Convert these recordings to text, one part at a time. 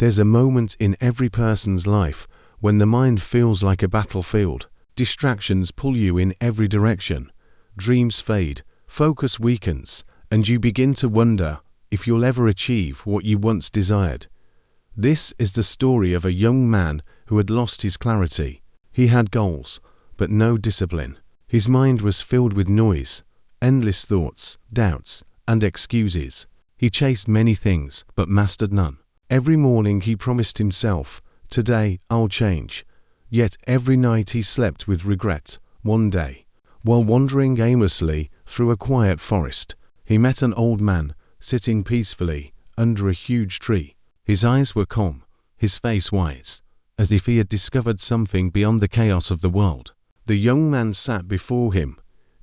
There's a moment in every person's life when the mind feels like a battlefield. Distractions pull you in every direction. Dreams fade, focus weakens, and you begin to wonder if you'll ever achieve what you once desired. This is the story of a young man who had lost his clarity. He had goals, but no discipline. His mind was filled with noise, endless thoughts, doubts, and excuses. He chased many things, but mastered none. Every morning he promised himself, "Today I'll change." Yet every night he slept with regret. One day, while wandering aimlessly through a quiet forest, he met an old man sitting peacefully under a huge tree. His eyes were calm, his face wise, as if he had discovered something beyond the chaos of the world. The young man sat before him,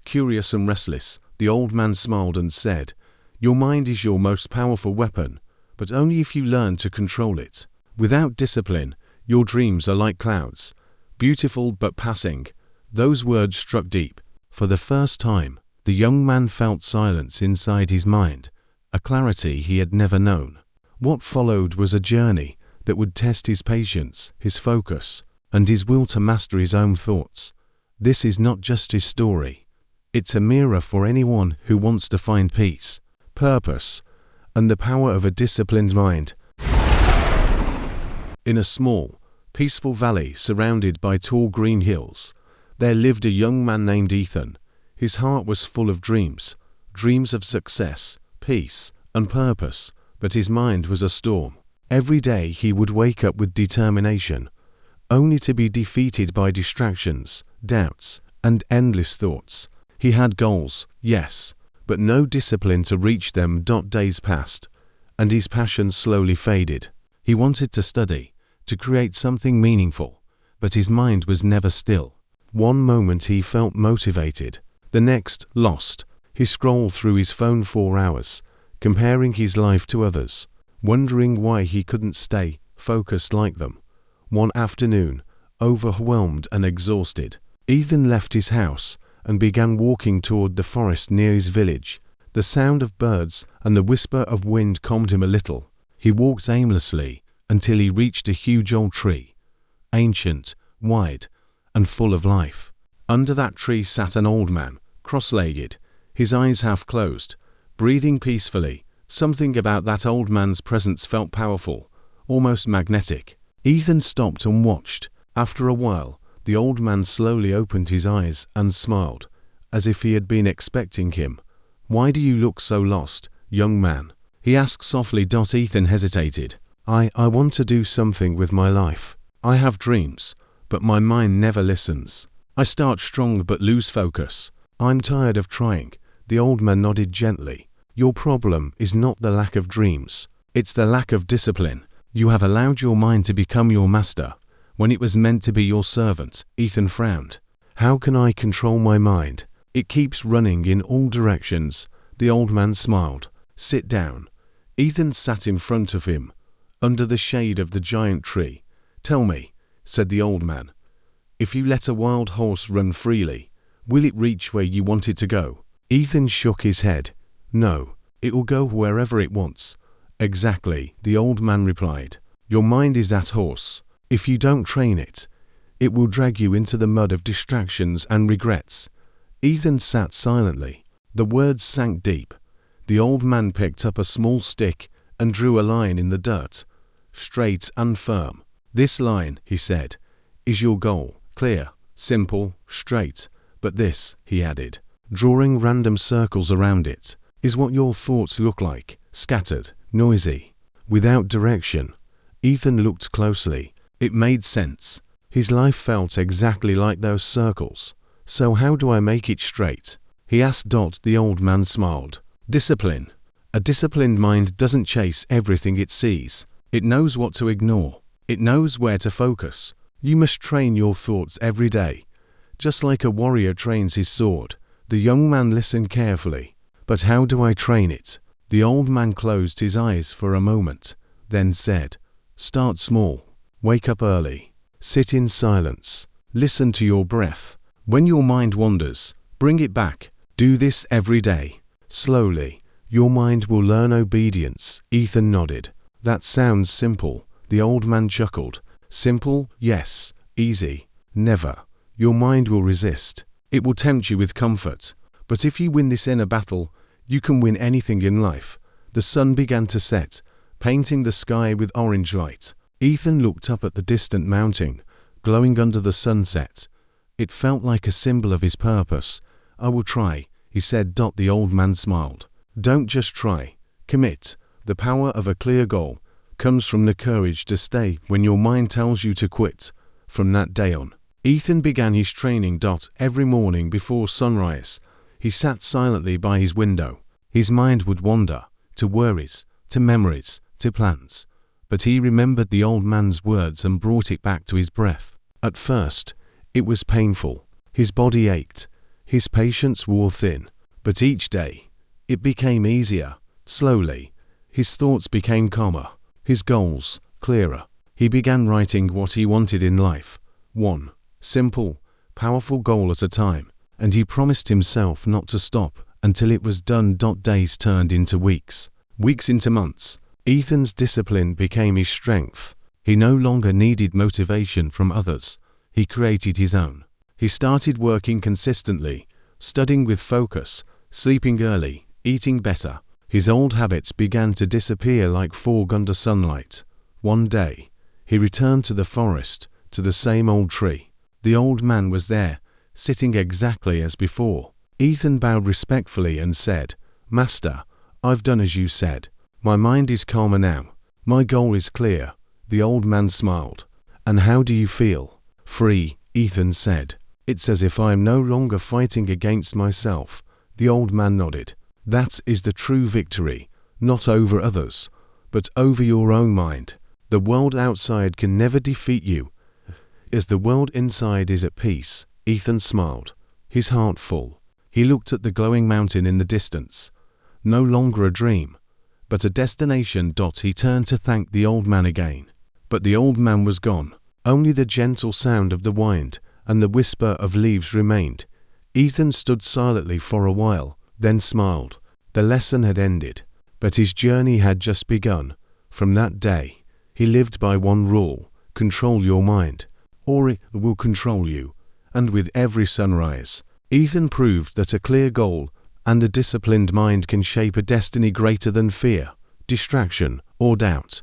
curious and restless. The old man smiled and said, "Your mind is your most powerful weapon, but only if you learn to control it. Without discipline, your dreams are like clouds, beautiful but passing." Those words struck deep. For the first time, the young man felt silence inside his mind, a clarity he had never known. What followed was a journey that would test his patience, his focus, and his will to master his own thoughts. This is not just his story. It's a mirror for anyone who wants to find peace, purpose, and the power of a disciplined mind. In a small, peaceful valley surrounded by tall green hills, there lived a young man named Ethan. His heart was full of dreams, dreams of success, peace, and purpose, but his mind was a storm. Every day he would wake up with determination, only to be defeated by distractions, doubts, and endless thoughts. He had goals, yes, but no discipline to reach them. Days passed, and his passion slowly faded. He wanted to study, to create something meaningful, but his mind was never still. One moment he felt motivated, the next lost. He scrolled through his phone for hours, comparing his life to others, wondering why he couldn't stay focused like them. One afternoon, overwhelmed and exhausted, Ethan left his house and began walking toward the forest near his village. The sound of birds and the whisper of wind calmed him a little. He walked aimlessly until he reached a huge old tree, ancient, wide, and full of life. Under that tree sat an old man, cross-legged, his eyes half closed, breathing peacefully. Something about that old man's presence felt powerful, almost magnetic. Ethan stopped and watched. After a while, the old man slowly opened his eyes and smiled, as if he had been expecting him. "Why do you look so lost, young man?" he asked softly. Ethan hesitated. I want to do something with my life. I have dreams, but my mind never listens. I start strong but lose focus. I'm tired of trying." The old man nodded gently. "Your problem is not the lack of dreams. It's the lack of discipline. You have allowed your mind to become your master, when it was meant to be your servant." Ethan frowned. "How can I control my mind? It keeps running in all directions." The old man smiled. "Sit down." Ethan sat in front of him, under the shade of the giant tree. "Tell me," said the old man, "if you let a wild horse run freely, will it reach where you want it to go?" Ethan shook his head. "No, it will go wherever it wants." "Exactly," the old man replied. "Your mind is that horse. If you don't train it, it will drag you into the mud of distractions and regrets." Ethan sat silently. The words sank deep. The old man picked up a small stick and drew a line in the dirt, straight and firm. "This line," he said, "is your goal. Clear, simple, straight. But this," he added, drawing random circles around it, "is what your thoughts look like, scattered, noisy, without direction." Ethan looked closely. It made sense. His life felt exactly like those circles. "So how do I make it straight?" he asked. The old man smiled. "Discipline. A disciplined mind doesn't chase everything it sees. It knows what to ignore. It knows where to focus. You must train your thoughts every day, just like a warrior trains his sword." The young man listened carefully. "But how do I train it?" The old man closed his eyes for a moment, then said, "Start small. Wake up early. Sit in silence. Listen to your breath. When your mind wanders, bring it back. Do this every day. Slowly, your mind will learn obedience." Ethan nodded. "That sounds simple, The old man chuckled. Simple, yes. Easy, never. Your mind will resist. It will tempt you with comfort. But if you win this inner battle, you can win anything in life. The sun began to set, painting the sky with orange light. Ethan looked up at the distant mountain, glowing under the sunset. It felt like a symbol of his purpose. I will try, he said. The old man smiled. Don't just try. Commit. The power of a clear goal comes from the courage to stay when your mind tells you to quit. From that day on, Ethan began his training. Every morning before sunrise, he sat silently by his window. His mind would wander to worries, to memories, to plans. But he remembered the old man's words and brought it back to his breath. At first, it was painful. His body ached. His patience wore thin. But each day, it became easier. Slowly, his thoughts became calmer. His goals clearer. He began writing what he wanted in life. One simple, powerful goal at a time. And he promised himself not to stop until it was done. Days turned into weeks. Weeks into months. Ethan's discipline became his strength. He no longer needed motivation from others. He created his own. He started working consistently, studying with focus, sleeping early, eating better. His old habits began to disappear like fog under sunlight. One day, he returned to the forest, to the same old tree. The old man was there, sitting exactly as before. Ethan bowed respectfully and said, "Master, I've done as you said. My mind is calmer now. My goal is clear." The old man smiled. "And how do you feel?" "Free," Ethan said. "It's as if I am no longer fighting against myself." The old man nodded. "That is the true victory, not over others, but over your own mind. The world outside can never defeat you, as the world inside is at peace." Ethan smiled, his heart full. He looked at the glowing mountain in the distance. No longer a dream, but a destination. He turned to thank the old man again. But the old man was gone. Only the gentle sound of the wind and the whisper of leaves remained. Ethan stood silently for a while, then smiled. The lesson had ended, but his journey had just begun. From that day, he lived by one rule: control your mind, or it will control you. And with every sunrise, Ethan proved that a clear goal and a disciplined mind can shape a destiny greater than fear, distraction, or doubt.